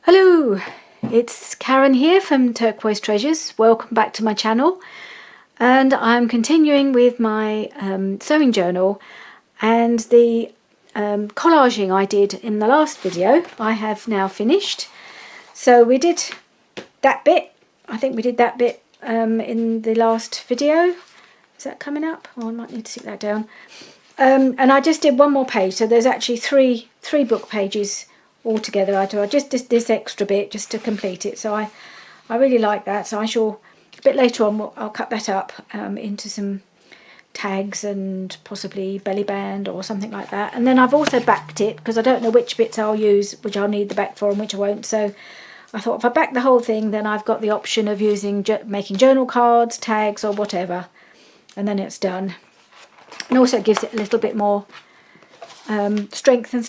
Hello, it's Karen here from Turquoise Treasures. Welcome back to my channel, and I'm continuing with my sewing journal and the collaging I did in the last video. I have now finished. So we did that bit. I think we did that bit in the last video. Is that coming up? Oh, I might need to stick that down. And I just did one more page, so there's actually three book pages altogether. I just did this extra bit just to complete it, so I really like that. So I shall, a bit later on, I'll cut that up into some tags and possibly belly band or something like that. And then I've also backed it because I don't know which bits I'll use, which I'll need the back for and which I won't. So I thought if I back the whole thing, then I've got the option of making journal cards, tags or whatever, and then it's done. And also it gives it a little bit more strength and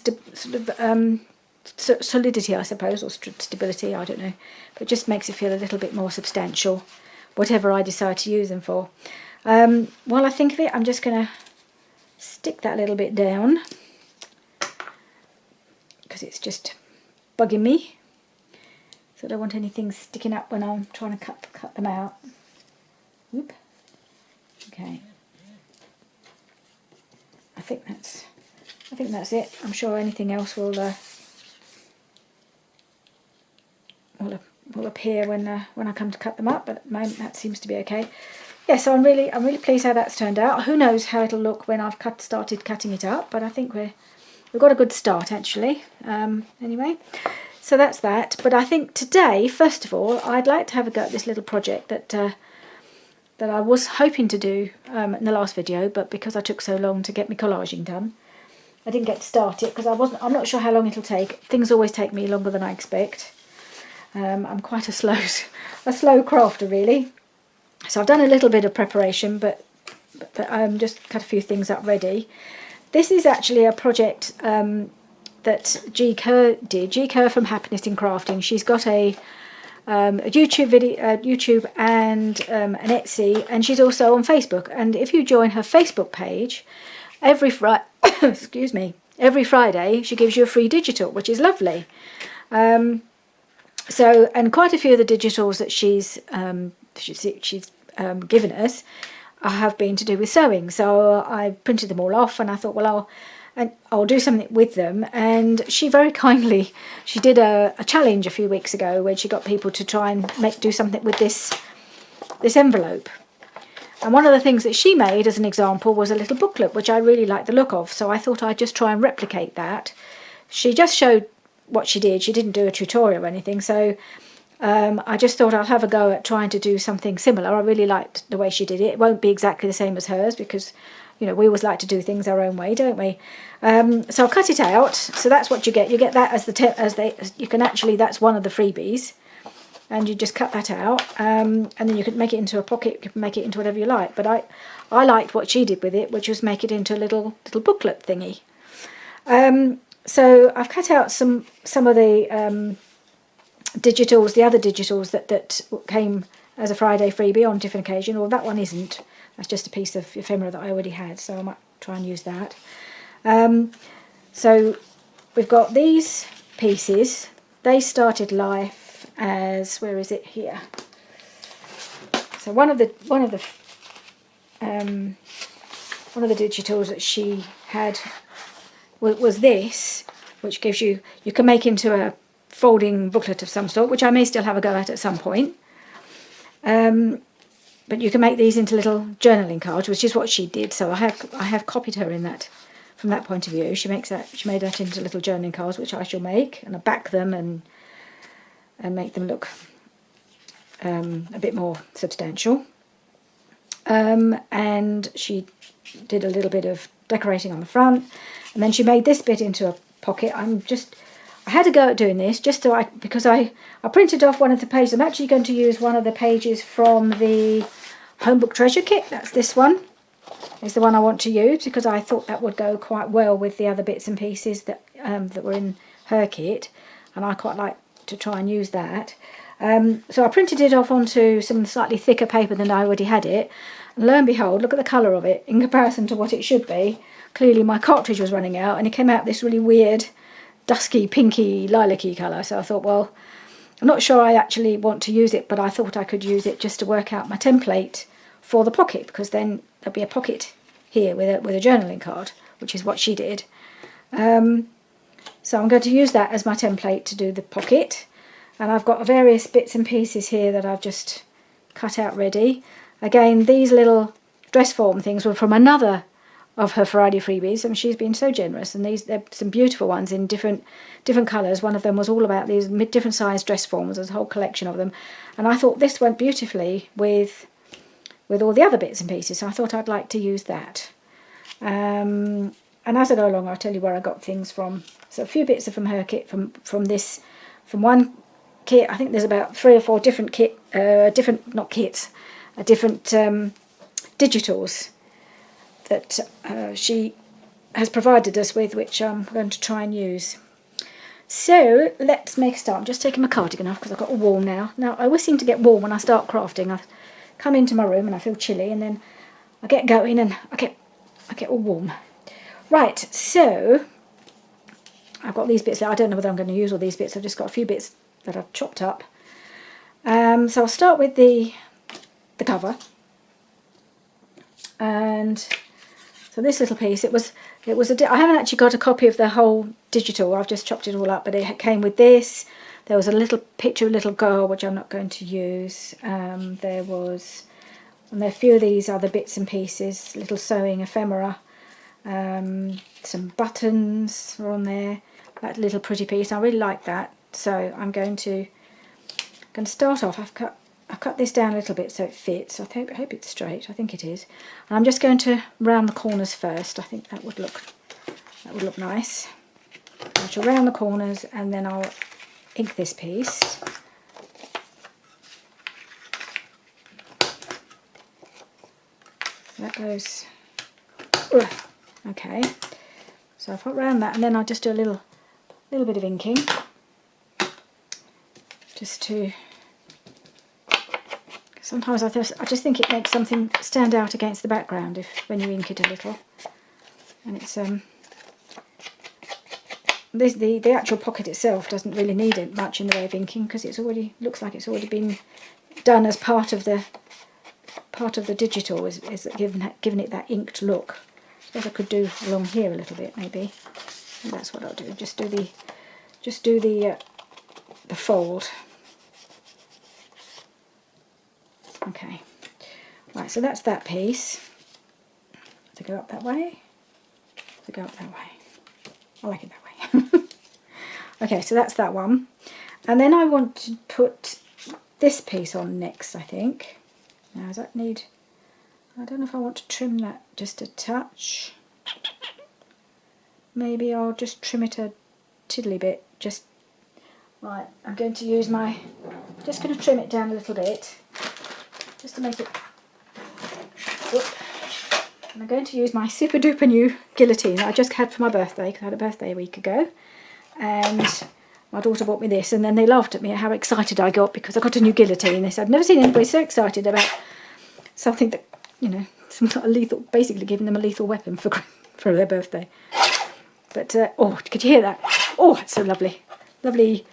solidity, I suppose, or stability, I don't know. But it just makes it feel a little bit more substantial, whatever I decide to use them for. While I think of it, I'm just going to stick that little bit down because it's just bugging me. So I don't want anything sticking up when I'm trying to cut them out. Oop. Okay. I think that's it. I'm sure anything else will appear when I come to cut them up, but at the moment that seems to be okay. Yeah, so I'm really pleased how that's turned out. Who knows how it'll look when I've started cutting it up, but I think we've got a good start actually. Anyway, so that's that. But I think today, first of all, I'd like to have a go at this little project that I was hoping to do in the last video, but because I took so long to get my collaging done, I didn't get to start it because I'm not sure how long it'll take. Things always take me longer than I expect. I'm quite a slow crafter really. So I've done a little bit of preparation, but just cut a few things up ready. This is actually a project that Gi Kerr did. Gi Kerr from Happiness in Crafting. She's got a YouTube video, YouTube and an Etsy, and she's also on Facebook. And if you join her Facebook page, every excuse me, every Friday she gives you a free digital, which is lovely. So, and quite a few of the digitals that she's given us have been to do with sewing. So I printed them all off, and I thought, well, I'll do something with them. And she very kindly, she did a challenge a few weeks ago where she got people to try and do something with this envelope. And one of the things that she made as an example was a little booklet, which I really liked the look of. So I thought I'd just try and replicate that. She just showed what she did. She didn't do a tutorial or anything. So I just thought I'll have a go at trying to do something similar. I really liked the way she did it. It won't be exactly the same as hers because, you know, we always like to do things our own way, don't we? So I'll cut it out. So that's what you get. You get that as that's one of the freebies. And you just cut that out, and then you could make it into a pocket, you could make it into whatever you like. But I liked what she did with it, which was make it into a little booklet thingy. So I've cut out some of the digitals, the other digitals that came as a Friday freebie on different occasions. Well, that one isn't. That's just a piece of ephemera that I already had, so I might try and use that. So we've got these pieces. They started life as, where is it, here? So one of the digitals that she had was this, which gives you can make into a folding booklet of some sort, which I may still have a go at some point. But you can make these into little journaling cards, which is what she did. So I have copied her in that, from that point of view. She made that into little journaling cards, which I shall make, and I back them and make them look a bit more substantial. And she did a little bit of decorating on the front, and then she made this bit into a pocket. I had to go at doing this just so because I printed off one of the pages. I'm actually going to use one of the pages from the Home Book Treasure Kit. That's this one. Is the one I want to use because I thought that would go quite well with the other bits and pieces that were in her kit, and I quite like to try and use that. So I printed it off onto some slightly thicker paper than I already had it, and lo and behold, look at the colour of it in comparison to what it should be. Clearly my cartridge was running out, and it came out this really weird dusky, pinky, lilac-y colour. So I thought, well, I'm not sure I actually want to use it, but I thought I could use it just to work out my template for the pocket, because then there'll be a pocket here with a journaling card, which is what she did. So I'm going to use that as my template to do the pocket. And I've got various bits and pieces here that I've just cut out ready. Again, these little dress form things were from another of her Friday freebies, and she's been so generous. And they're some beautiful ones in different colours. One of them was all about these different size dress forms. There's a whole collection of them, and I thought this went beautifully with all the other bits and pieces. So I thought I'd like to use that. And as I go along, I'll tell you where I got things from. So a few bits are from her kit, from one kit. I think there's about 3 or 4 different different digitals that she has provided us with, which I'm going to try and use. So let's make a start. I'm just taking my cardigan off because I've got all warm now. Now I always seem to get warm when I start crafting. I come into my room and I feel chilly, and then I get going and I get all warm. Right, so I've got these bits. I don't know whether I'm going to use all these bits. I've just got a few bits that I've chopped up. So I'll start with the cover. And so this little piece, I haven't actually got a copy of the whole digital. I've just chopped it all up, but it came with this. There was a little picture of a little girl, which I'm not going to use. And there are a few of these other bits and pieces, little sewing ephemera. Some buttons are on there. That little pretty piece, I really like that. So I'm going to start off. I've cut this down a little bit so it fits. I hope it's straight. I think it is. And I'm just going to round the corners first. I think that would look nice. I shall round the corners and then I'll ink this piece. That goes. Okay. So I've got round that, and then I'll just do a little bit of inking, just to. Sometimes I just think it makes something stand out against the background when you ink it a little. And it's the actual pocket itself doesn't really need it much in the way of inking, because it's already looks like it's already been done as part of the digital, is giving it that inked look. I suppose I could do along here a little bit, maybe. And that's what I'll do. Just do the fold. Okay. Right. So that's that piece. To go up that way. To go up that way. I like it that way. Okay. So that's that one. And then I want to put this piece on next, I think. Now, does that need... I don't know if I want to trim that just a touch. Maybe I'll just trim it a tiddly bit. Just right. I'm going to use just going to trim it down a little bit, just to make it. Whoop. And I'm going to use my super duper new guillotine that I just had for my birthday, because I had a birthday a week ago, and my daughter bought me this, and then they laughed at me at how excited I got because I got a new guillotine. They said, I've never seen anybody so excited about something that, you know, some sort of lethal, basically giving them a lethal weapon for their birthday. But, oh, could you hear that? Oh, it's so lovely. Lovely.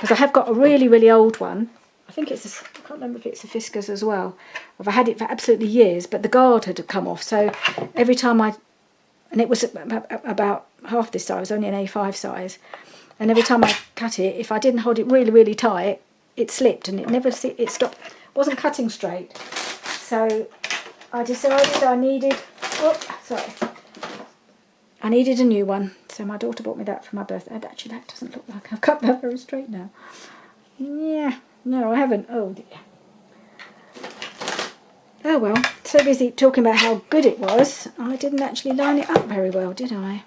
Because I have got a really, really old one. I think I can't remember if it's a Fiskars as well. I've had it for absolutely years, but the guard had come off. So every time and it was about half this size, it was only an A5 size. And every time I cut it, if I didn't hold it really, really tight, it slipped and it stopped. It wasn't cutting straight. So I decided I needed a new one. So my daughter bought me that for my birthday. And actually, that doesn't look like I've cut that very straight now. Yeah, no, I haven't. Oh dear. Oh well, so busy talking about how good it was, I didn't actually line it up very well, did I?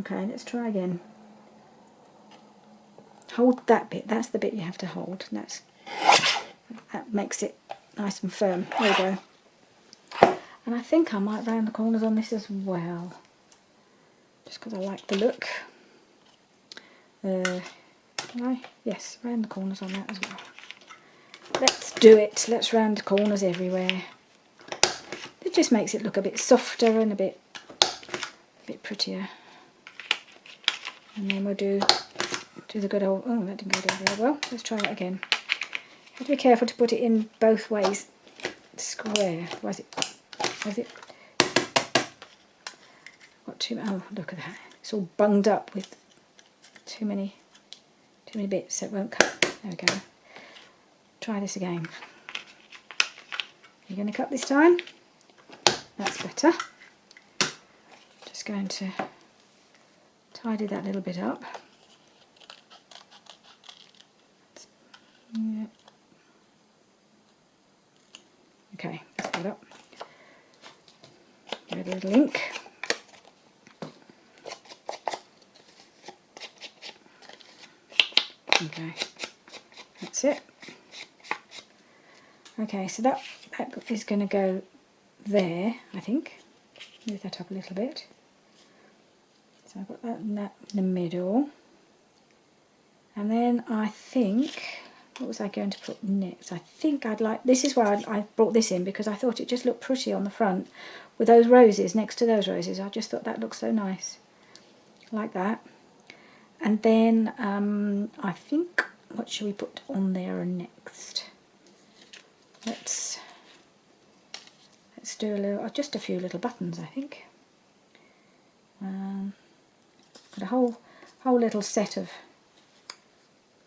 Okay, let's try again. Hold that bit. That's the bit you have to hold. That makes it nice and firm. There we go. And I think I might round the corners on this as well, just because I like the look. Yes, round the corners on that as well. Let's do it. Let's round the corners everywhere. It just makes it look a bit softer and a bit prettier. And then we'll do the good old, oh, that didn't go down very well. Let's try that again. Have to be careful to put it in both ways. Square. Was it? Got too, oh, look at that. It's all bunged up with too many bits, so it won't cut. There we go. Try this again. You're going to cut this time? That's better. Just going to tidy that little bit up. Yeah. Okay, let's put it up. Give it a little ink. Okay, that's it. Okay, so that is going to go there, I think. Move that up a little bit. So I've got that in the middle. And then I think, what was I going to put next? I think I'd like, this is why I brought this in, because I thought it just looked pretty on the front with those roses next to those roses. I just thought that looked so nice. Like that. And then I think, what should we put on there next? Let's do a little, just a few little buttons, I think. Got a whole little set of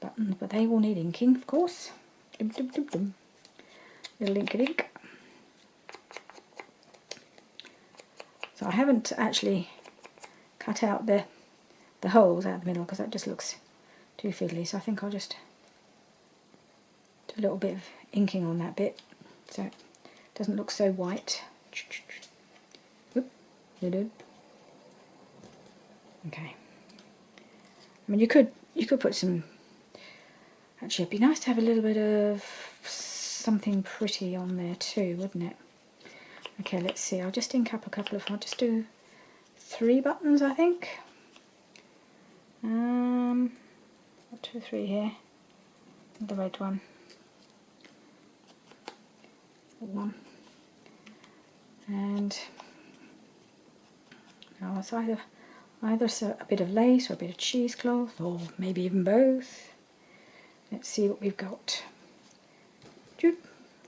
buttons, but they all need inking, of course. Dum, dum, dum, dum. Little ink. So I haven't actually cut out the holes out the middle because that just looks too fiddly. So I think I'll just do a little bit of inking on that bit so it doesn't look so white. Oop, okay. I mean, you could put some. Actually, it'd be nice to have a little bit of something pretty on there too, wouldn't it? Okay, let's see. I'll just ink up a couple of. I'll just do 3 buttons, I think. 1, 2, 3 here. The red one. 1. And now it's either a bit of lace or a bit of cheesecloth, or maybe even both. Let's see what we've got.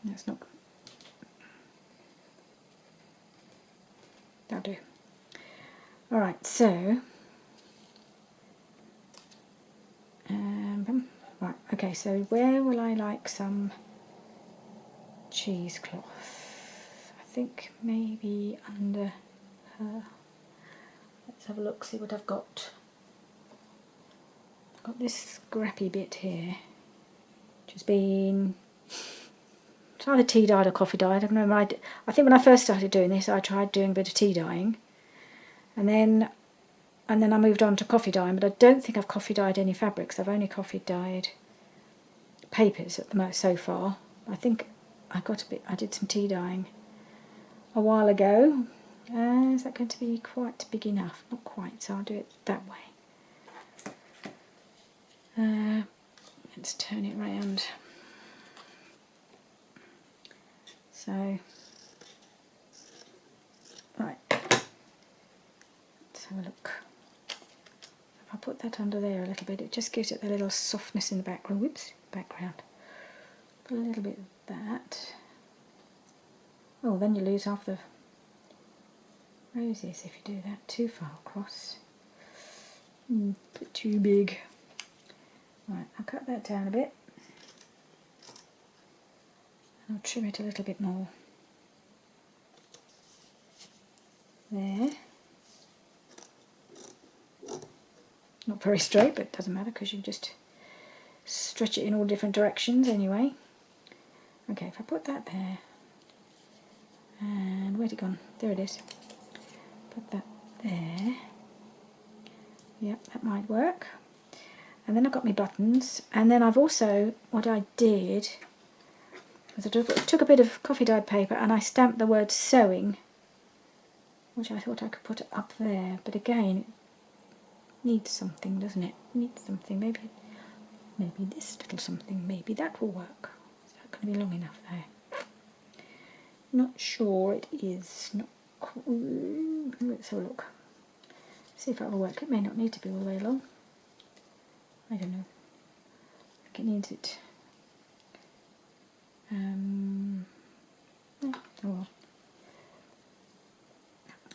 That's not good. That'll do. Alright, so right, okay, so where will I like some cheesecloth? I think maybe under her. Let's have a look, see what I've got. I've got this scrappy bit here, which has been, it's either tea dyed or coffee dyed. I don't know. I think when I first started doing this, I tried doing a bit of tea dyeing, and then I moved on to coffee dyeing. But I don't think I've coffee dyed any fabrics. I've only coffee dyed papers at the most so far. I think I did some tea dyeing a while ago. Is that going to be quite big enough? Not quite, so I'll do it that way. Let's turn it round. So, right, let's have a look. If I put that under there a little bit, it just gives it a little softness in the background. Whoops, background. Put a little bit of that. Oh, then you lose half the roses if you do that too far across. Bit too big. Right, I'll cut that down a bit. I'll trim it a little bit more. There. Not very straight, but it doesn't matter because you just stretch it in all different directions anyway. Okay, if I put that there, and where's it gone? There it is. Put that there. Yep, that might work. And then I've got my buttons, and then I've also, what I did was I took a bit of coffee dyed paper and I stamped the word sewing, which I thought I could put up there, but again, it needs something, doesn't it? It needs something, maybe this little something, maybe that will work. Is that going to be long enough there? Not sure it is. Not. Let's have a look. See if it will work. It may not need to be all the way along. I don't know. I think it needs it. Oh well.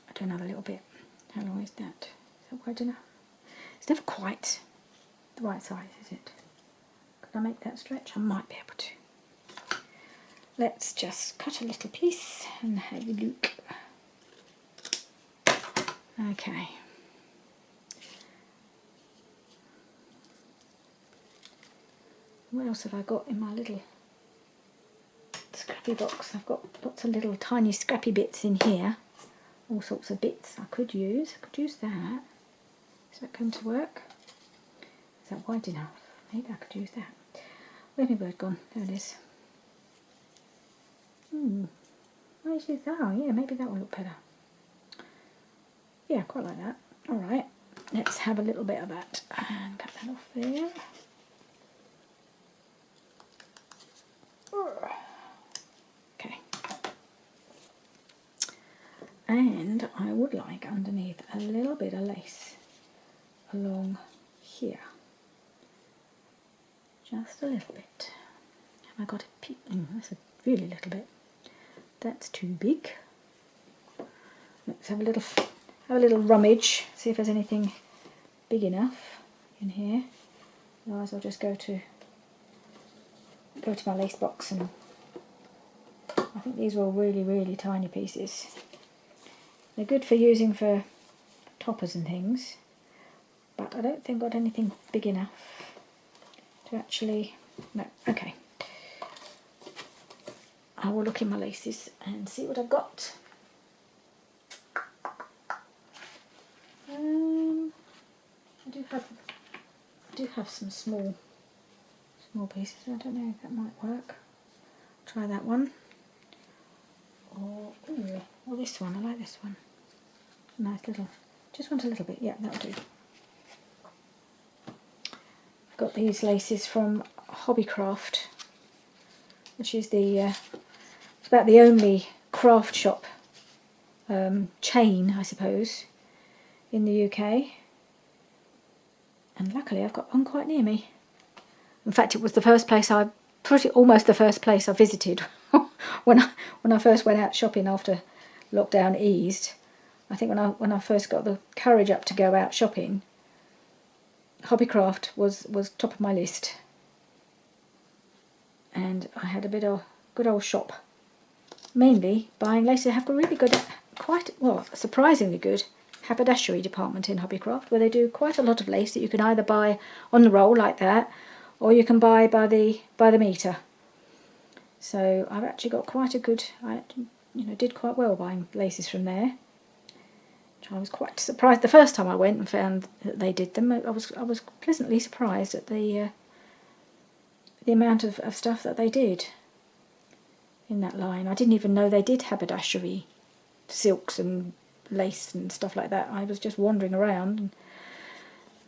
I do another little bit. How long is that? Is that wide enough? It's never quite the right size, is it? Could I make that stretch? I might be able to. Let's just cut a little piece and have a look. Okay. What else have I got in my little scrappy box? I've got lots of little tiny scrappy bits in here. All sorts of bits I could use. I could use that. Is that going to work? Is that wide enough? Maybe I could use that. Where's my bird gone? There it is. Where's it? Oh yeah, maybe that will look better. Yeah, quite like that. Alright, let's have a little bit of that and cut that off there. Okay. And I would like underneath a little bit of lace along here. Just a little bit. Have I got a peep? That's a really little bit. That's too big. Let's have a little rummage, see if there's anything big enough in here. Otherwise I'll just go to my lace box, and I think these were all really, really tiny pieces. They're good for using for toppers and things, but I don't think I've got anything big enough to actually, no, okay. I will look in my laces and see what I've got. I do have some small pieces. I don't know if that might work. Try that one. Or this one. I like this one. Nice little. Just want a little bit. Yeah, that'll do. I've got these laces from Hobbycraft, which is it's about the only craft shop chain, I suppose, in the UK. And luckily I've got one quite near me. In fact, it was the first place almost the first place I visited when I first went out shopping after lockdown eased. I think when I first got the courage up to go out shopping, Hobbycraft was top of my list. And I had a good old shop. Mainly buying lace. They have a really good, surprisingly good haberdashery department in Hobbycraft, where they do quite a lot of lace that you can either buy on the roll like that, or you can buy by the meter. So I've actually got quite a good, I did quite well buying laces from there. I was quite surprised the first time I went and found that they did them. I was pleasantly surprised at the amount of stuff that they did in that line. I didn't even know they did haberdashery, silks and lace and stuff like that. I was just wandering around and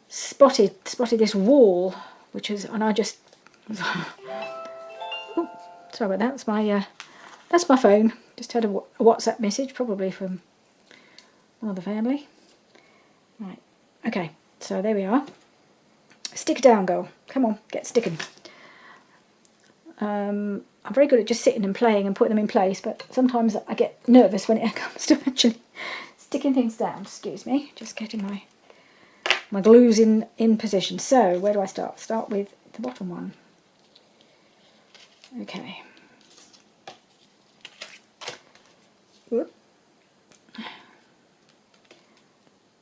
spotted this wall, and I just oh, sorry about that. That's my phone. Just had a WhatsApp message, probably from one of the family. Right, okay, so there we are. Stick it down, girl. Come on, get sticking. I'm very good at just sitting and playing and putting them in place, but sometimes I get nervous when it comes to actually sticking things down. Excuse me, just getting my glues in position. So where do I start? Start with the bottom one. Okay. Whoop.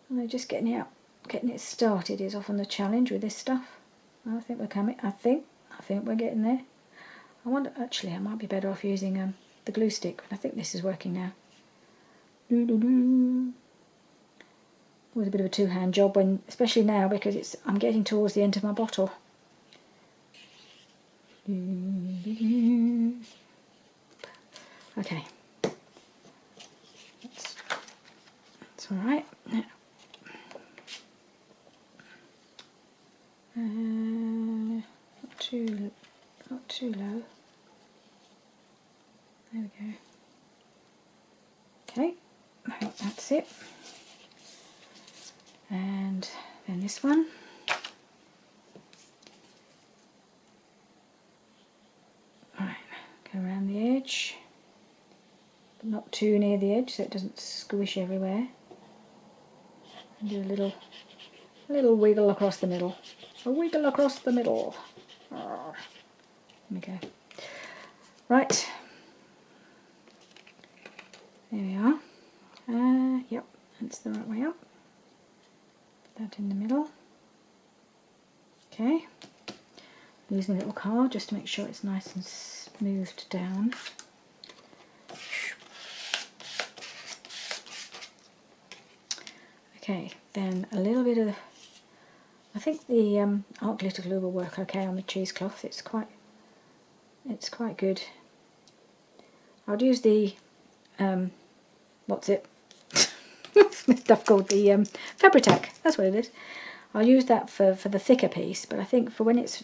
And just getting it started is often the challenge with this stuff. I think we're coming. I think we're getting there. I wonder, actually, I might be better off using the glue stick, but I think this is working now. Always a bit of a two-hand job, especially now, because I'm getting towards the end of my bottle. Okay, that's all right. Not too low. There we go. Okay, I think that's it. And then this one. Right, go around the edge, but not too near the edge so it doesn't squish everywhere. And do a little wiggle across the middle. A wiggle across the middle. There we go. Right. There we are. Yep, that's the right way up. Put that in the middle. Okay. Using a little card just to make sure it's nice and smoothed down. Okay, then a little bit of, I think the art glitter glue will work okay on the cheesecloth. It's quite good. I'll use the what's it? Stuff called the Fabri-Tac. That's what it is. I'll use that for the thicker piece, but I think for when it's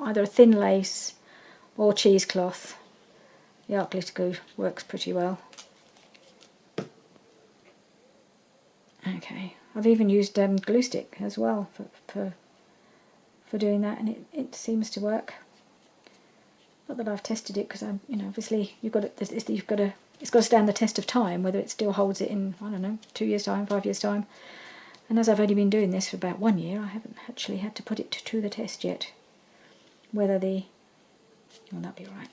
either a thin lace or cheesecloth, the art glitter glue works pretty well. Okay, I've even used glue stick as well for doing that, and it seems to work. Not that I've tested it because I'm, obviously it's got to stand the test of time, whether it still holds it in, I don't know, 2 years time, 5 years time. And as I've only been doing this for about 1 year, I haven't actually had to put it to the test yet. Whether well, that'll be alright.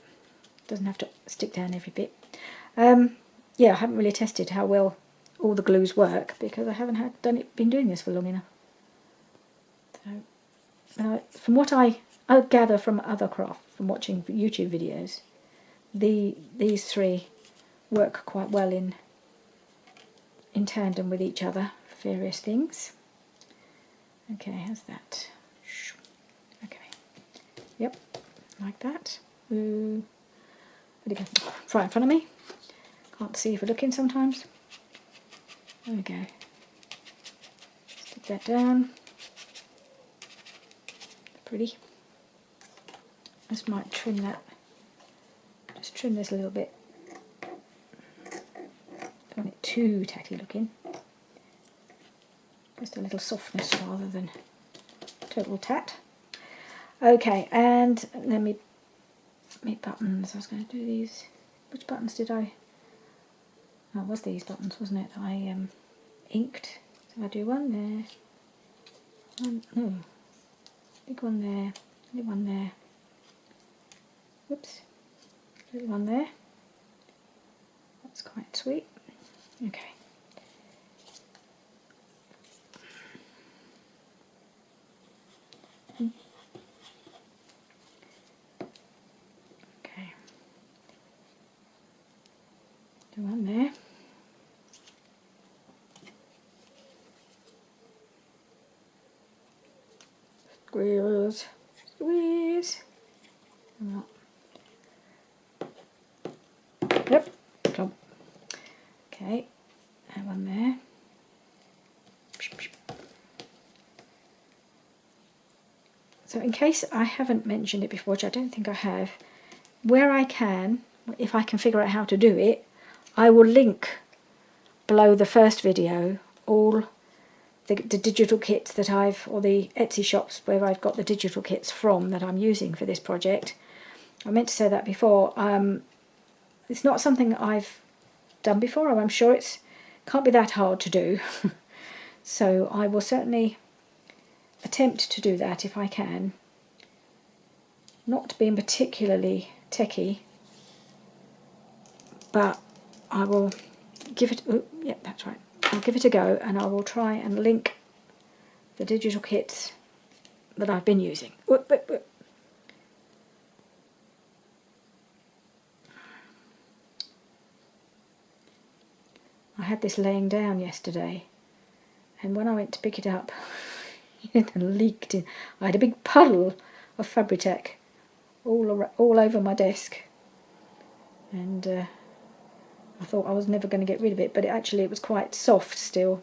Doesn't have to stick down every bit. Yeah, I haven't really tested how well all the glues work because I haven't been doing this for long enough. So, from what I gather from other craft, from watching YouTube videos, these three work quite well in tandem with each other for various things. Okay, how's that? Okay, yep, like that. Ooh. Where'd it go? Right in front of me. Can't see if we're looking sometimes. There we go. Stick that down. Pretty. Just might trim that. Just trim this a little bit. Don't want it too tacky looking. Just a little softness rather than total tat. Okay, and then me buttons. I was going to do these. Which buttons did I? Oh, it was these buttons, wasn't it? I inked. So I do one there. No. Big one there. Little one there. Whoops. Little one there. That's quite sweet. Okay. Okay. Do one there. Squeeze. Squeeze. Yep. Clump. Okay. That one there. So in case I haven't mentioned it before, which I don't think I have, where I can, if I can figure out how to do it, I will link below the first video all the digital kits that or the Etsy shops where I've got the digital kits from that I'm using for this project. I meant to say that before. It's not something I've done before, and I'm sure it can't be that hard to do. So I will certainly attempt to do that if I can. Not being particularly techie, but I will give it, yep, that's right. I'll give it a go and I will try and link the digital kits that I've been using. I had this laying down yesterday, and when I went to pick it up, it leaked in. I had a big puddle of Fabri-Tac all over my desk, and I thought I was never going to get rid of it, but it was quite soft still,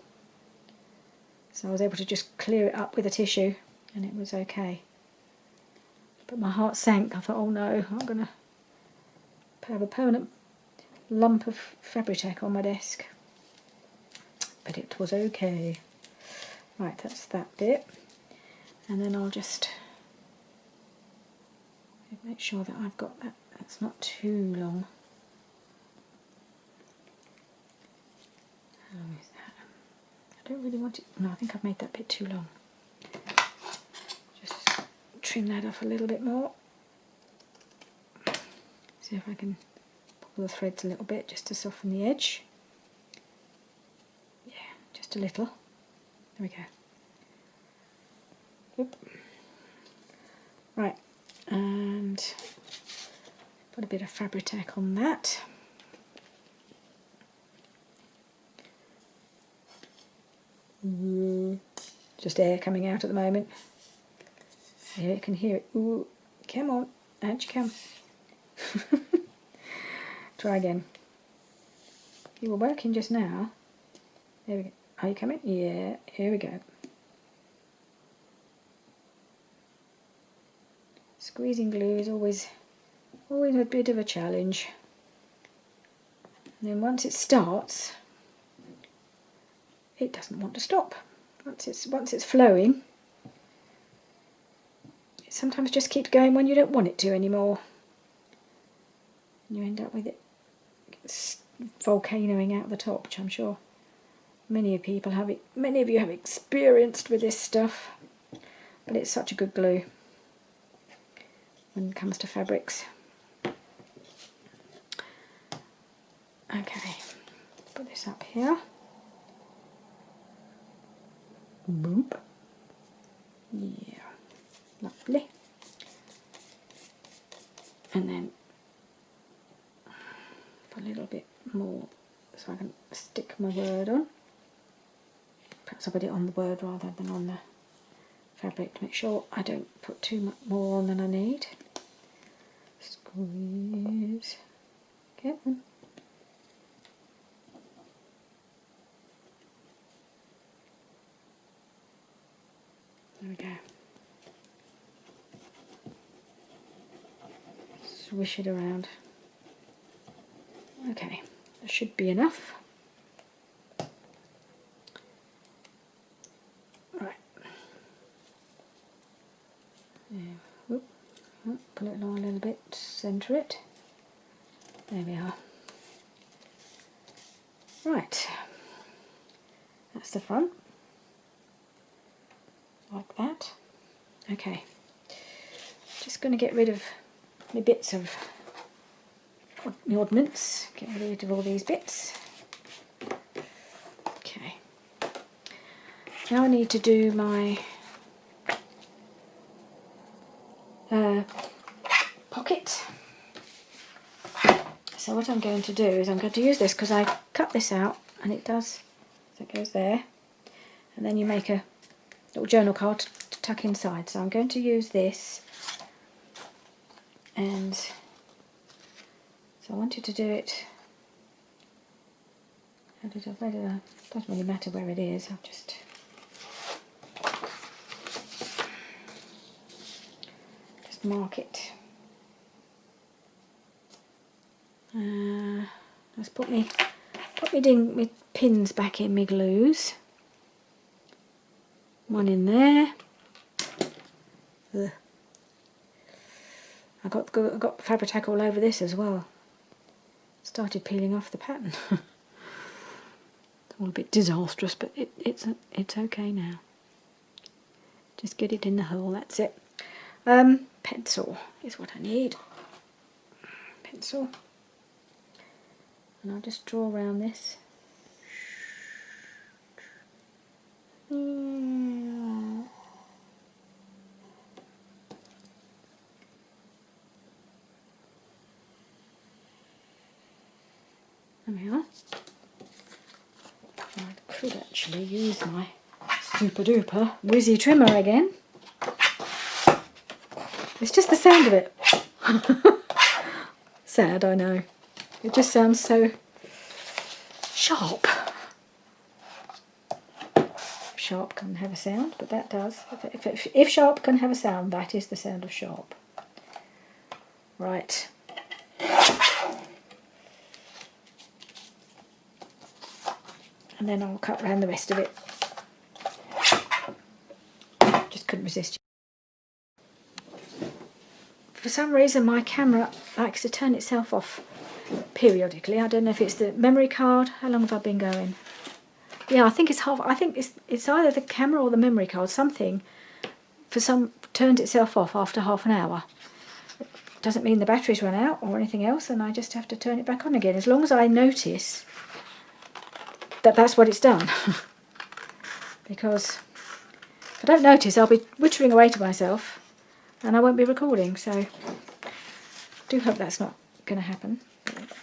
so I was able to just clear it up with a tissue and it was okay. But my heart sank. I thought, oh no, I'm going to have a permanent lump of Fabri-Tac on my desk. But it was okay. Right, that's that bit. And then I'll just make sure that I've got that. That's not too long. How long is that? I don't really want it. No, I think I've made that bit too long. Just trim that off a little bit more. See if I can pull the threads a little bit just to soften the edge. Yeah, just a little. There we go. Oop. Right, and put a bit of Fabri-Tac on that. Just air coming out at the moment. Yeah, you can hear it. Ooh, come on, out you come. Try again. You were working just now. There we go. Are you coming? Yeah, here we go. Squeezing glue is always a bit of a challenge. And then once it starts, it doesn't want to stop. Once it's flowing, it sometimes just keeps going when you don't want it to anymore. And you end up with it volcanoing out the top, which I'm sure many of you have experienced with this stuff. But it's such a good glue when it comes to fabrics. Okay, put this up here. Boop. Yeah, lovely. And then put a little bit more so I can stick my word on. Perhaps I'll put it on the word rather than on the fabric to make sure I don't put too much more on than I need. Squeeze. Get on. There we go. Swish it around. Okay, that should be enough. Right. Yeah. Oop. Oop. Pull it along a little bit, centre it. There we are. Right. That's the front. Like that. Okay. Just going to get rid of the bits of the oddments. Get rid of all these bits. Okay. Now I need to do my pocket. So what I'm going to do is I'm going to use this because I cut this out and it does. So it goes there. And then you make a little journal card to tuck inside. So I'm going to use this, and so I wanted to do it. Where did I? Doesn't really matter where it is. I'll just mark it. Let's put me pins back in my glues. One in there. Ugh. I got Fabri-Tac all over this as well. Started peeling off the pattern. It's all a bit disastrous, but it's okay now. Just get it in the hole. That's it. Pencil is what I need. Pencil, and I'll just draw around this. There we are. I could actually use my super duper whizzy trimmer again. It's just the sound of it. Sad, I know. It just sounds so sharp. Sharp can have a sound, but that does. If sharp can have a sound, that is the sound of sharp. Right. And then I'll cut around the rest of it. couldn't resist. For some reason my camera likes to turn itself off periodically. I don't know if it's the memory card. How long have I been going? Yeah, I think it's half. I think it's either the camera or the memory card. Something turned itself off after half an hour. Doesn't mean the batteries run out or anything else, and I just have to turn it back on again. As long as I notice that that's what it's done. Because if I don't notice, I'll be wittering away to myself and I won't be recording. So I do hope that's not going to happen.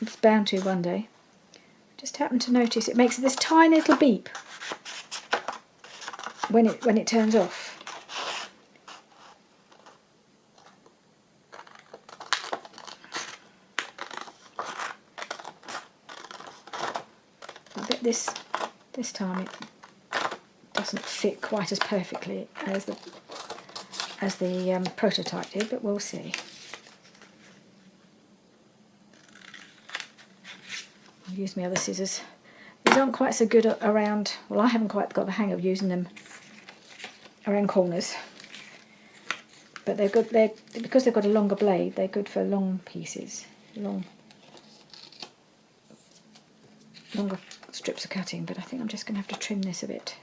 It's bound to one day. Just happened to notice it makes this tiny little beep when it turns off. I bet this time it doesn't fit quite as perfectly as the prototype did, but we'll see. I'll use my other scissors. These aren't quite so good around, well, I haven't quite got the hang of using them around corners. But they're good, because they've got a longer blade, they're good for long pieces, longer strips of cutting, but I think I'm just going to have to trim this a bit.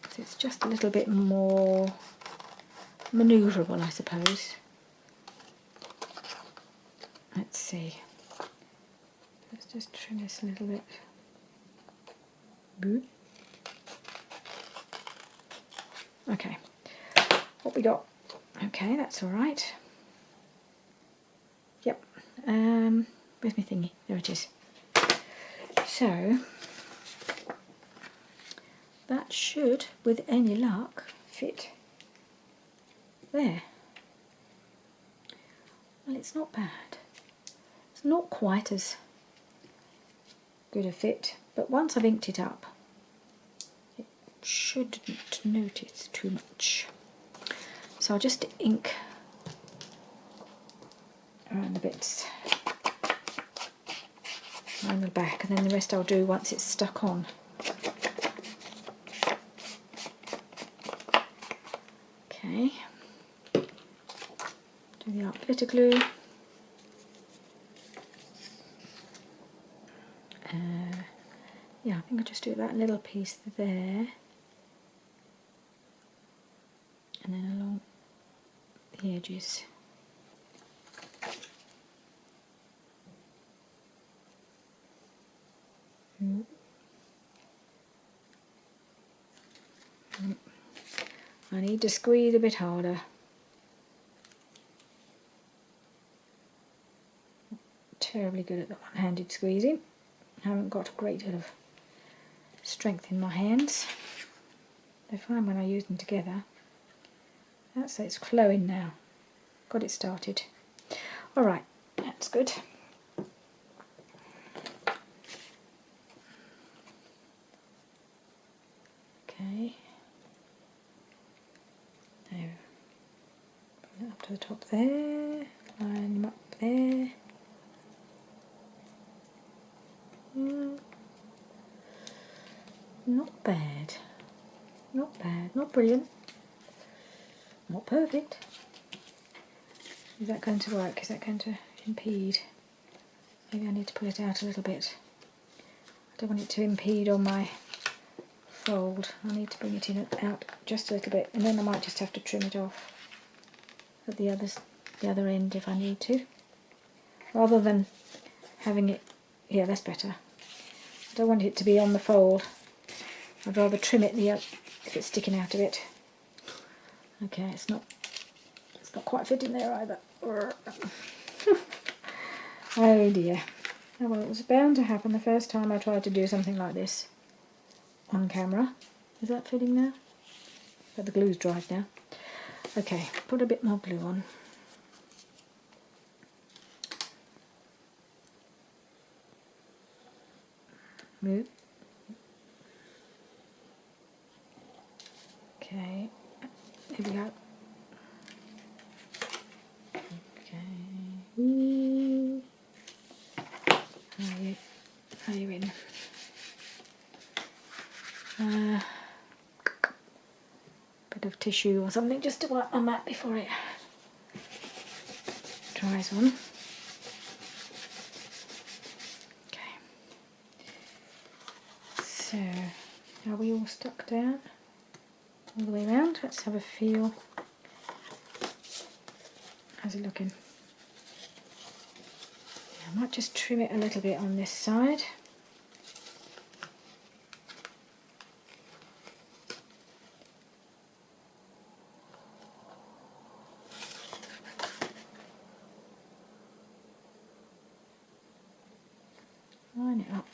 So it's just a little bit more manoeuvrable, I suppose. Let's see. Let's just trim this a little bit. Boo. Okay. What we got? Okay, that's all right. Yep. Where's my thingy? There it is. So that should, with any luck, fit there. Well, it's not bad. It's not quite as good a fit, but once I've inked it up, it shouldn't notice too much. So I'll just ink around the bits around the back, and then the rest I'll do once it's stuck on. Okay, do the art glitter glue. Yeah, I think I'll just do that little piece there, and then along the edges. I need to squeeze a bit harder. Terribly good at the one-handed squeezing. I haven't got a great deal of strength in my hands. They're fine when I use them together. That's it, it's flowing now. Got it started. Alright, that's good. Okay. Now, bring it up to the top there. Line them up there. Not bad. Not bad. Not brilliant. Not perfect. Is that going to work? Is that going to impede? Maybe I need to pull it out a little bit. I don't want it to impede on my fold. I need to bring it out just a little bit, and then I might just have to trim it off at the other end if I need to. Rather than having it, yeah, that's better. I don't want it to be on the fold. I'd rather trim it if it's sticking out a bit. Okay, it's not quite fitting there either. Oh dear. Oh, well, it was bound to happen the first time I tried to do something like this on camera. Is that fitting now? But the glue's dried now. Okay, put a bit more glue on. Move. Okay, here we go. Okay. Ooh. Are you in? tissue or something just to wipe my mat before it dries on. Okay. So, are we all stuck down all the way around? Let's have a feel. How's it looking? I might just trim it a little bit on this side. Line it up.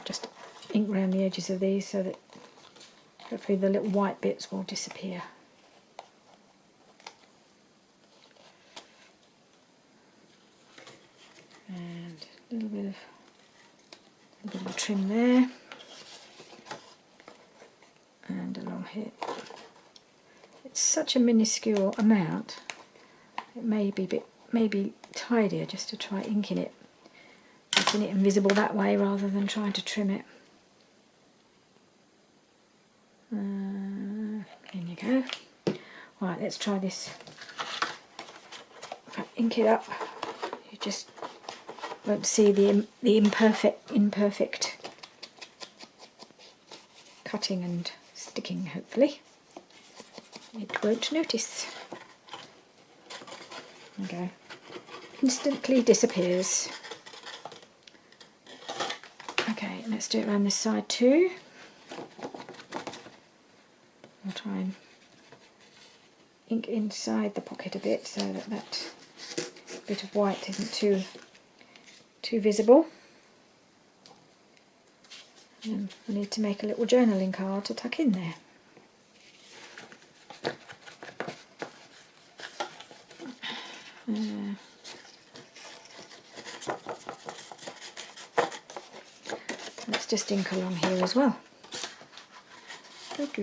Just ink around the edges of these so that hopefully the little white bits will disappear. And a little bit of trim there, and along here. It's such a minuscule amount. It may be tidier just to try inking it, making it invisible that way rather than trying to trim it. In you go. Right, let's try this. If I ink it up, you just won't see the imperfect cutting and sticking, hopefully. It won't notice. Okay. Instantly disappears. Okay, let's do it around this side too. I'll try and ink inside the pocket a bit so that that bit of white isn't too visible. And I need to make a little journaling card to tuck in there. Let's just ink along here as well. Just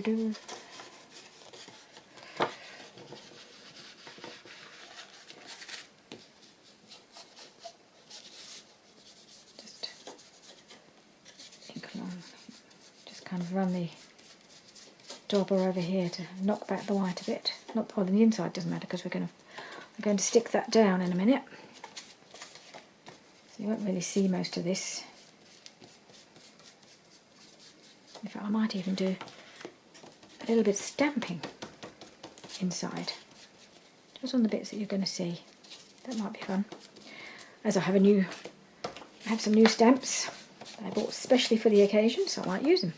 ink along. Just kind of run the dauber over here to knock back the white a bit. Not on the inside, doesn't matter because we're going to stick that down in a minute. So you won't really see most of this. In fact, I might even do a little bit of stamping inside, just on the bits that you're going to see. That might be fun. As I have some new stamps that I bought especially for the occasion, so I might use them.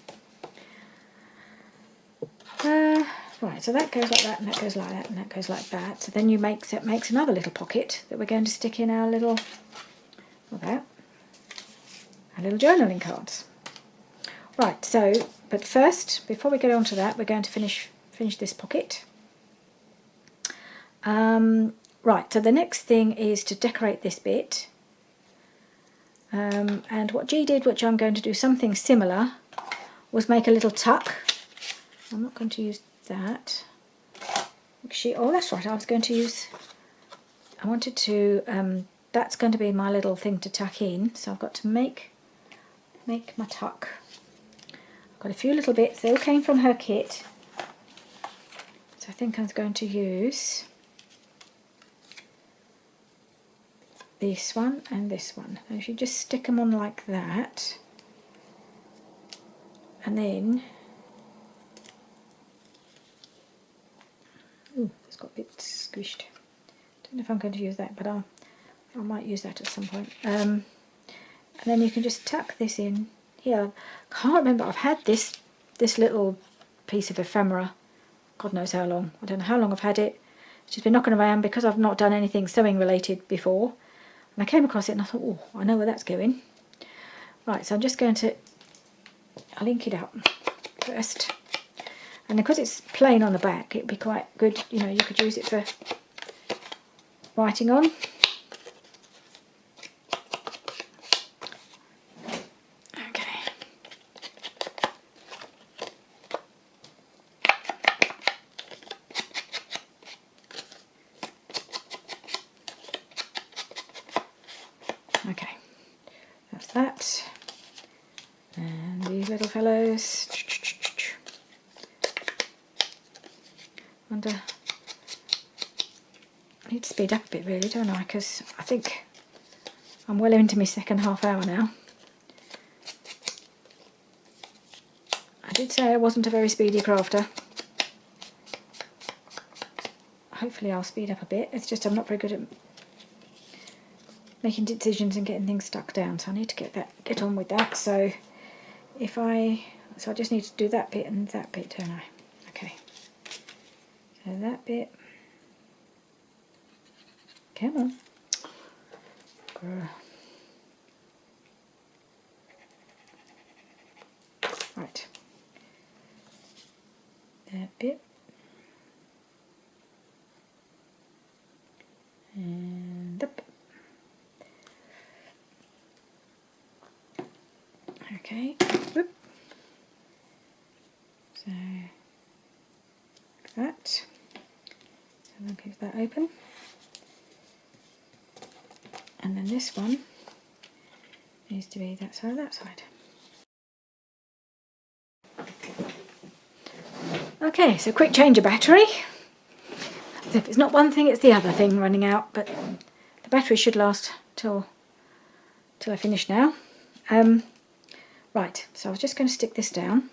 Right, so that goes like that, and that goes like that, and that goes like that. So then that makes another little pocket that we're going to stick in our little, our little journaling cards. Right, so, but first, before we get on to that, we're going to finish this pocket. Right, so the next thing is to decorate this bit. And what G did, which I'm going to do something similar, was make a little tuck. I'm not going to use that. Oh, that's right, I wanted to, that's going to be my little thing to tuck in, so I've got to make my tuck. Got a few little bits, they all came from her kit, so I think I'm going to use this one and this one. And if you just stick them on like that, and then, ooh, it's got a bit squished. Don't know if I'm going to use that, but I might use that at some point. And then you can just tuck this in here. I can't remember, I've had this little piece of ephemera, God knows how long. I don't know how long I've had it. It's just been knocking around because I've not done anything sewing related before. And I came across it and I thought, oh, I know where that's going. Right, so I'm just going to, I'll ink it up first. And because it's plain on the back, it'd be quite good, you know, you could use it for writing on. That's that. And these little fellows. Wonder, I need to speed up a bit really, don't I? Because I think I'm well into my second half hour now. I did say I wasn't a very speedy crafter. Hopefully I'll speed up a bit. It's just I'm not very good at making decisions and getting things stuck down, so I need to get on with that. So I just need to do that bit and that bit, don't I? Okay. So that bit. Come on. Right. That bit. And up. Okay. Whoop. So like that. So I'll keep that open. And then this one needs to be that side, that side. Okay, so quick change of battery. If it's not one thing, it's the other thing running out, but the battery should last till I finish now. Right, so I was just going to stick this down.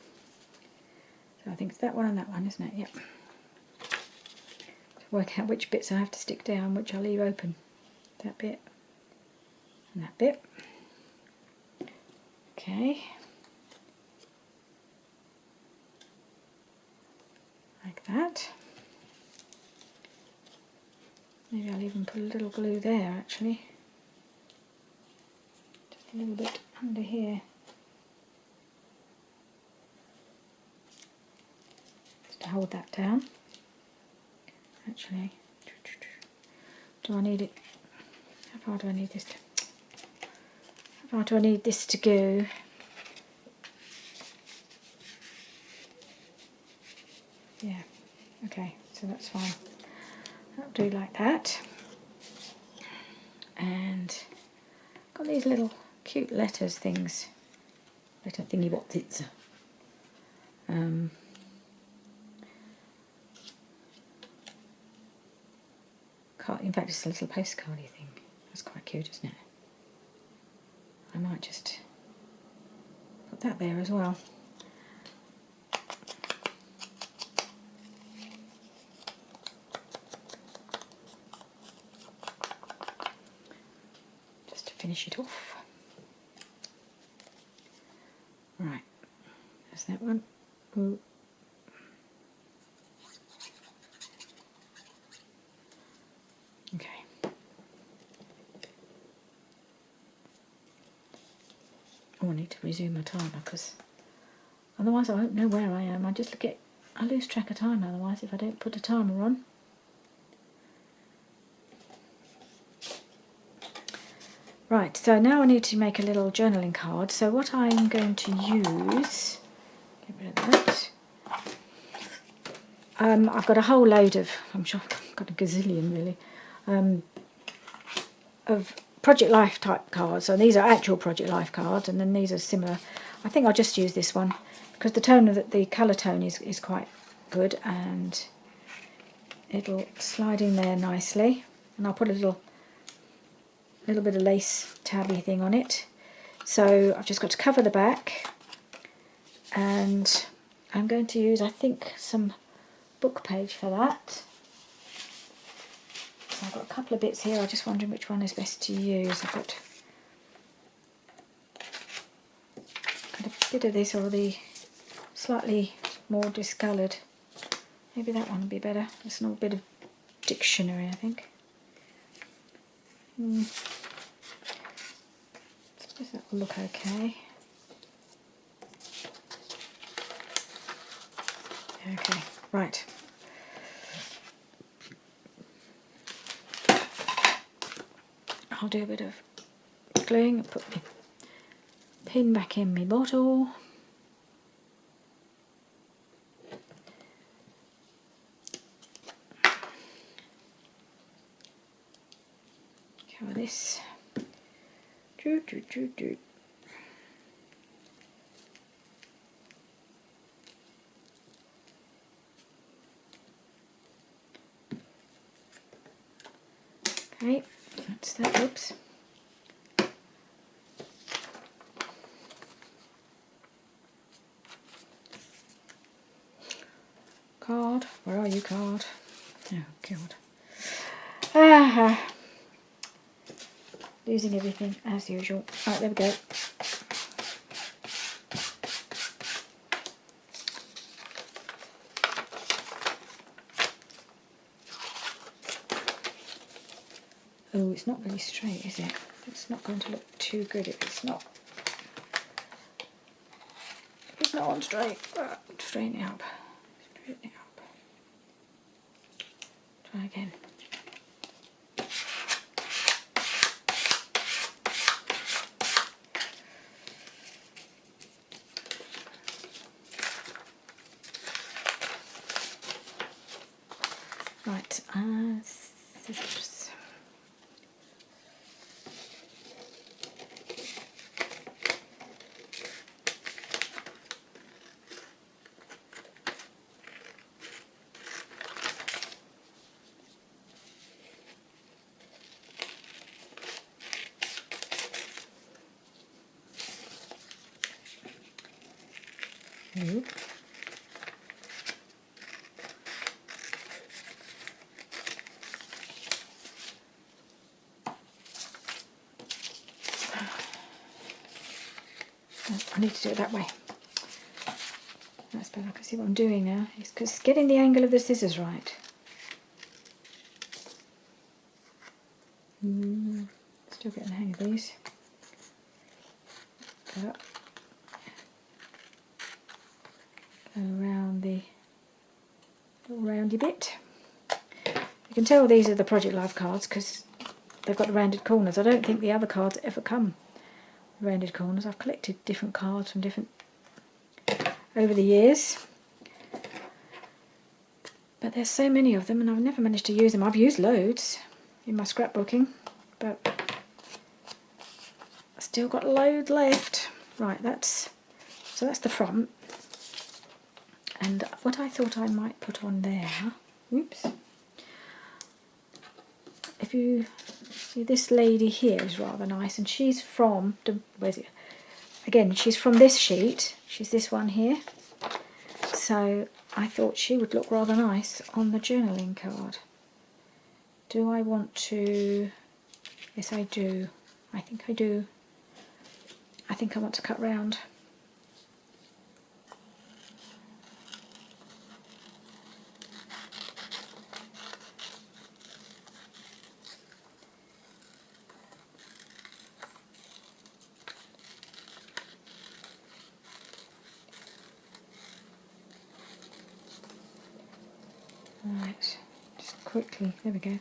So I think it's that one and that one, isn't it? Yep. To work out which bits I have to stick down, which I'll leave open. That bit and that bit. Okay. Like that. Maybe I'll even put a little glue there actually. Just a little bit under here. Just to hold that down. Actually, do I need it? How far do I need this to? How far do I need this to go? Yeah, okay, so that's fine. That'll do like that. And got these little cute letters things. Letter thingy what it's. In fact, it's a little postcardy thing. That's quite cute, isn't it? I might just put that there as well. Just to finish it off. Right, there's that one. Ooh. Okay. Oh, I need to resume my timer because otherwise I won't know where I am. I lose track of time otherwise if I don't put a timer on. Right, so now I need to make a little journaling card. So what I'm going to use, get rid of that. I've got a whole load of, I'm sure I've got a gazillion really, of Project Life type cards. So these are actual Project Life cards, and then these are similar. I think I'll just use this one because the tone of the colour tone is quite good, and it'll slide in there nicely. And I'll put a little bit of lace tabby thing on it. So I've just got to cover the back, and I'm going to use, I think, some book page for that. So I've got a couple of bits here. I'm just wondering which one is best to use. I've got a bit of this, or the slightly more discoloured. Maybe that one would be better. It's an old bit of dictionary, I think. I suppose that will look okay. Okay, right. I'll do a bit of gluing and put my pin back in my bottle. Cover this. Okay, that's that. Oops. Card, where are you, card? Oh God. Losing everything as usual. Right, there we go. Oh, it's not really straight, is it? It's not going to look too good if it's not. It's not on straight. Straighten it up. Straighten it up. Try again. Right, scissors. Nope. I need to do it that way. That's better. I can see what I'm doing now. It's because getting the angle of the scissors right. Still getting the hang of these. Go up. Go around the little roundy bit. You can tell these are the Project Life cards because they've got the rounded corners. I don't think the other cards ever come with rounded corners. I've collected different cards from different over the years. But there's so many of them and I've never managed to use them. I've used loads in my scrapbooking, but I've still got loads left. Right, so that's the front. And what I thought I might put on there, oops, if you see this lady here is rather nice, and she's from, where's it? Again, she's from this sheet, she's this one here, so I thought she would look rather nice on the journaling card. Do I want to, yes I do, I think I do, I think I want to cut round. Right, just quickly, there we go.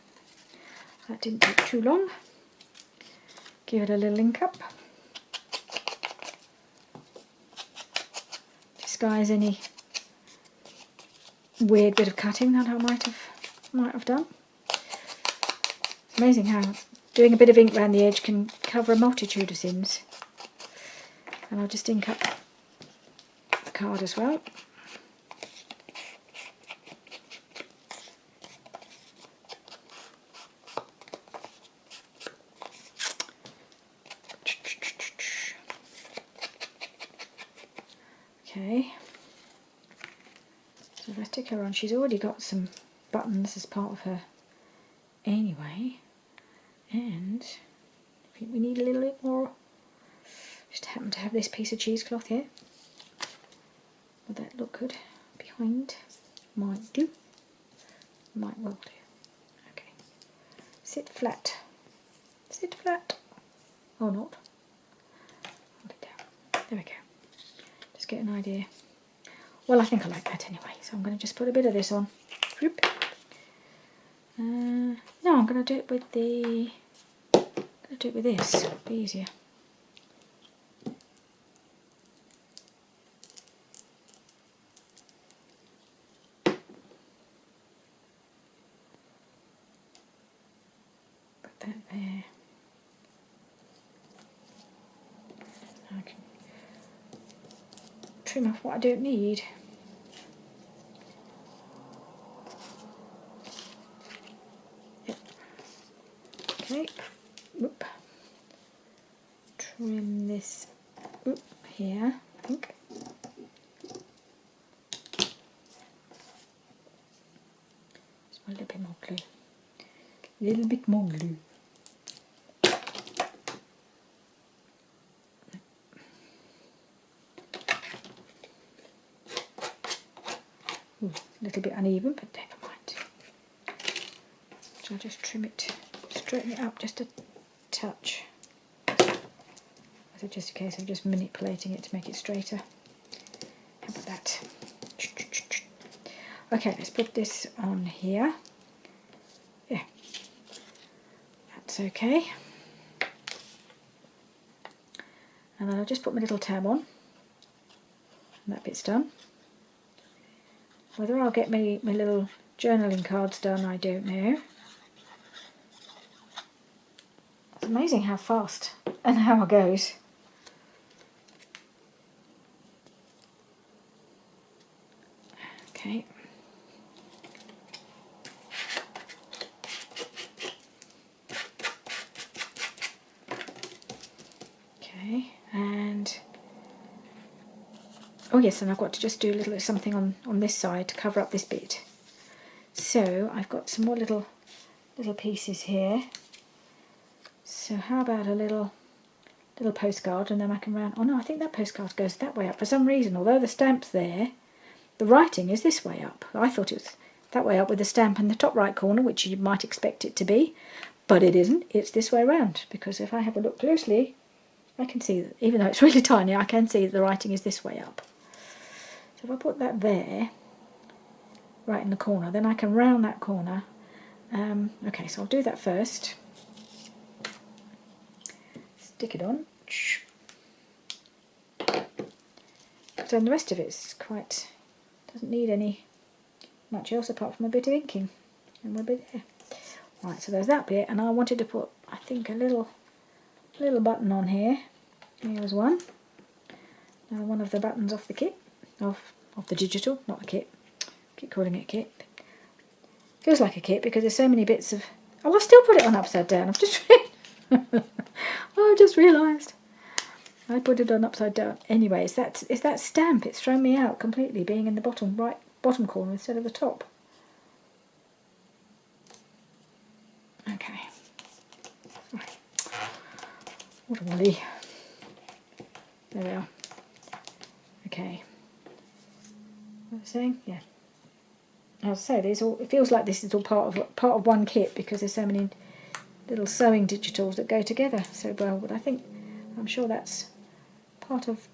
That didn't take too long. Give it a little link up. Disguise any weird bit of cutting that I might have done. It's amazing how doing a bit of ink around the edge can cover a multitude of sins. And I'll just ink up the card as well. Okay, so if I stick her on, she's already got some buttons as part of her anyway, and I think we need a little bit more. Just happen to have this piece of cheesecloth here. Would that look good behind? Might do. Might well do. Okay. Sit flat. Sit flat. Or not. Hold it down. There we go. Just get an idea. Well, I think I like that anyway, so I'm going to just put a bit of this on. No, I'm going to do it with the. Do it with this. It'll be easier. Put that there. I can trim off what I don't need. here, I think. Just a little bit more glue. A little bit more glue. Ooh, a little bit uneven, but never mind. So I'll just trim it, straighten it up just a touch. So just a case of just manipulating it to make it straighter. How about that? Okay, let's put this on here. Yeah, that's okay. And then I'll just put my little tab on. And that bit's done. Whether I'll get my little journaling cards done, I don't know. It's amazing how fast and how it goes. Okay. Okay, and oh yes, and I've got to just do a little something on this side to cover up this bit. So I've got some more little pieces here. So how about a little postcard, and then I can round. Oh no, I think that postcard goes that way up for some reason. Although the stamp's there, the writing is this way up. I thought it was that way up with the stamp in the top right corner, which you might expect it to be, but it isn't. It's this way around, because if I have a look closely, I can see that, even though it's really tiny, I can see that the writing is this way up. So if I put that there, right in the corner, then I can round that corner. Okay, so I'll do that first. Stick it on. So the rest of it's quite, doesn't need any much else apart from a bit of inking, and we'll be there. Right, so there's that bit, and I wanted to put, I think, a little button on here. Here's one. Now one of the buttons off the kit, off the digital, not the kit. Keep calling it a kit. Feels like a kit because there's so many bits of. Oh, I've still put it on upside down. I've just I just realised I put it on upside down. Anyway, it's that stamp. It's thrown me out completely, being in the bottom corner instead of the top. Okay. Right. What a wally. There we are. Okay. What was I saying? Yeah. I'll say these all. It feels like this is all part of one kit because there's so many little sewing digitals that go together so well. But I'm sure that's part of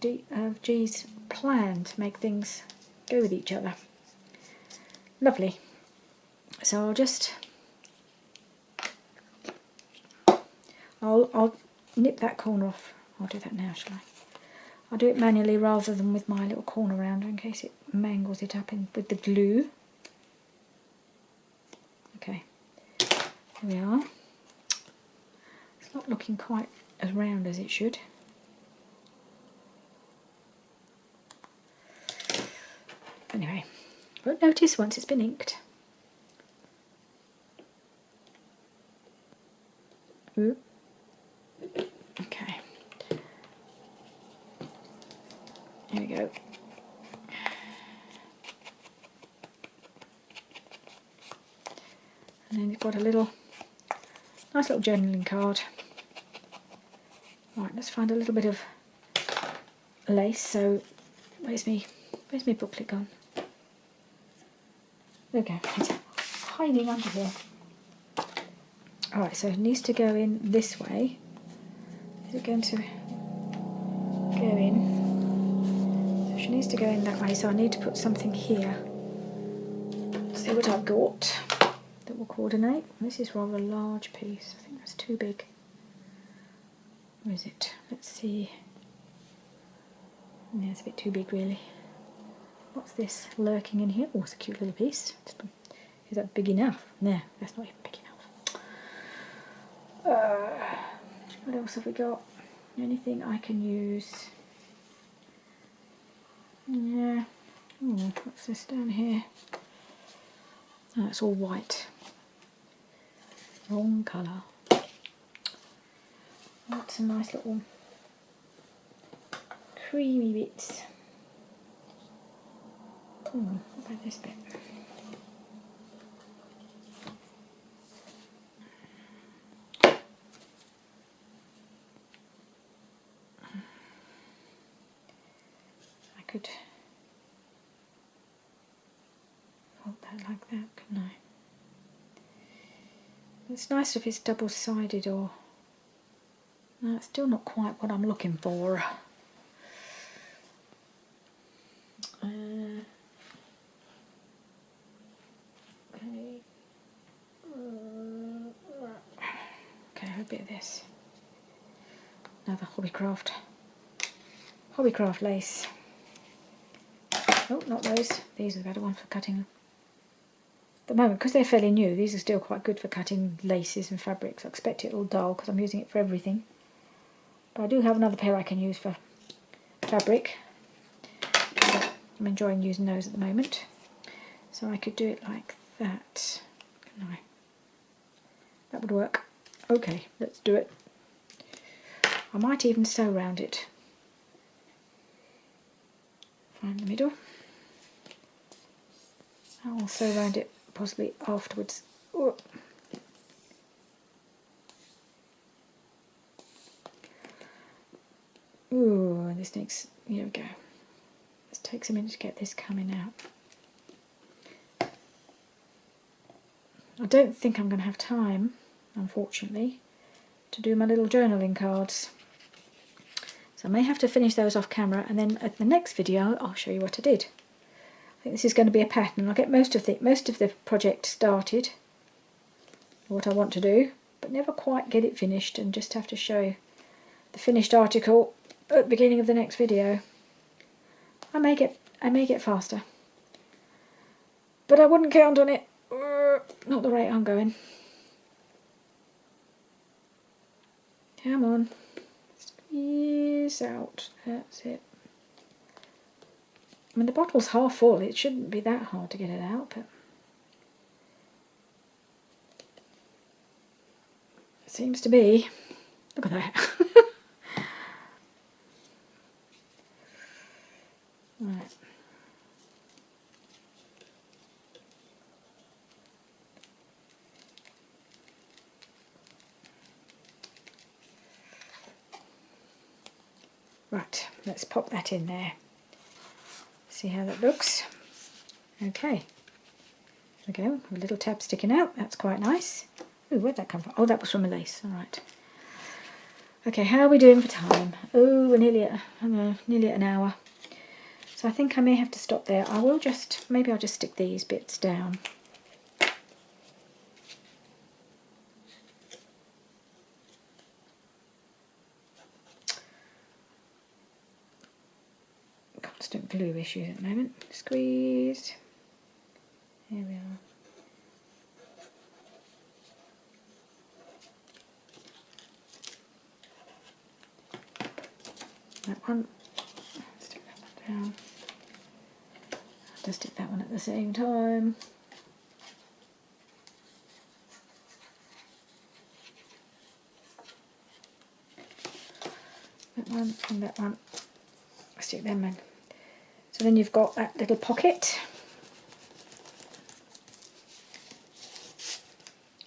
G's plan to make things go with each other. Lovely. So I'll nip that corner off. I'll do that now, shall I? I'll do it manually rather than with my little corner rounder in case it mangles it up with the glue. Okay, here we are. It's not looking quite as round as it should. Anyway, won't notice once it's been inked. Ooh. Okay. Here we go. And then you've got a nice little journaling card. Right, let's find a little bit of lace. So, where's my booklet gone? There we go. It's hiding under here. Alright, so it needs to go in this way. Is it going to go in? So she needs to go in that way, so I need to put something here. See what I've got that will coordinate. This is rather a large piece. I think that's too big. Where is it? Let's see. Yeah, it's a bit too big really. What's this lurking in here? Oh, it's a cute little piece. Is that big enough? No, that's not even big enough. What else have we got? Anything I can use? Yeah. Oh, what's this down here? Oh, it's all white. Wrong colour. That's a nice little creamy bits. What about this bit? I could fold that like that, couldn't I? It's nice if it's double-sided, or no, it's still not quite what I'm looking for. Okay, a bit of this. Another Hobbycraft lace. Oh, not those. These are the better ones for cutting. At the moment, because they're fairly new, these are still quite good for cutting laces and fabrics. I expect it'll dull because I'm using it for everything. But I do have another pair I can use for fabric. I'm enjoying using those at the moment. So I could do it like that. Couldn't I? That would work. Okay, let's do it. I might even sew around it. Find the middle. I'll sew around it possibly afterwards. Oh. Ooh, this needs, here we go. This takes a minute to get this coming out. I don't think I'm going to have time, unfortunately, to do my little journaling cards. So I may have to finish those off camera, and then at the next video I'll show you what I did. I think this is going to be a pattern. I'll get most of the project started, what I want to do, but never quite get it finished, and just have to show the finished article at the beginning of the next video. I may get faster, but I wouldn't count on it. Not the rate I'm going. Come on. Squeeze out. That's it. I mean, the bottle's half full. It shouldn't be that hard to get it out, but it seems to be. Look at that. Right. Right, let's pop that in there. See how that looks. Okay. There we go, a little tab sticking out. That's quite nice. Ooh, where'd that come from? Oh, that was from a lace. All right. Okay, how are we doing for time? Oh, we're nearly at an hour. So I think I may have to stop there. Maybe I'll just stick these bits down. Constant glue issues at the moment. Squeeze. Here we are. That one. Stick that one down. I'll just stick that one at the same time. That one and that one. I'll stick them in. So then you've got that little pocket.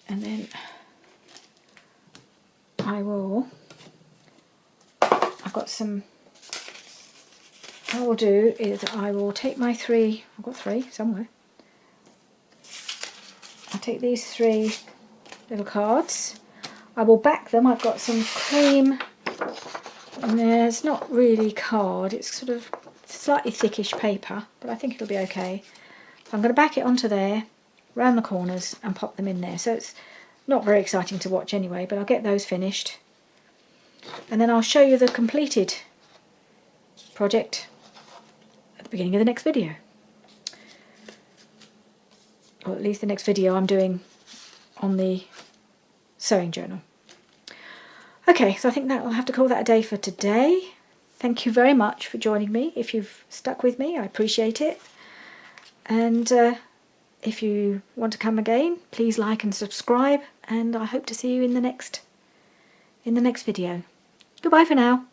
And then what I will do is I will take my three, I've got three somewhere. I'll take these three little cards. I will back them. I've got some cream, and there's not really card, it's sort of slightly thickish paper, but I think it'll be okay. So I'm going to back it onto there, round the corners, and pop them in there. So it's not very exciting to watch anyway, but I'll get those finished. And then I'll show you the completed project at the beginning of the next video. Or at least the next video I'm doing on the sewing journal. Okay, so I think that I'll have to call that a day for today. Thank you very much for joining me. If you've stuck with me, I appreciate it. And if you want to come again, please like and subscribe, and I hope to see you in the next video. Goodbye for now.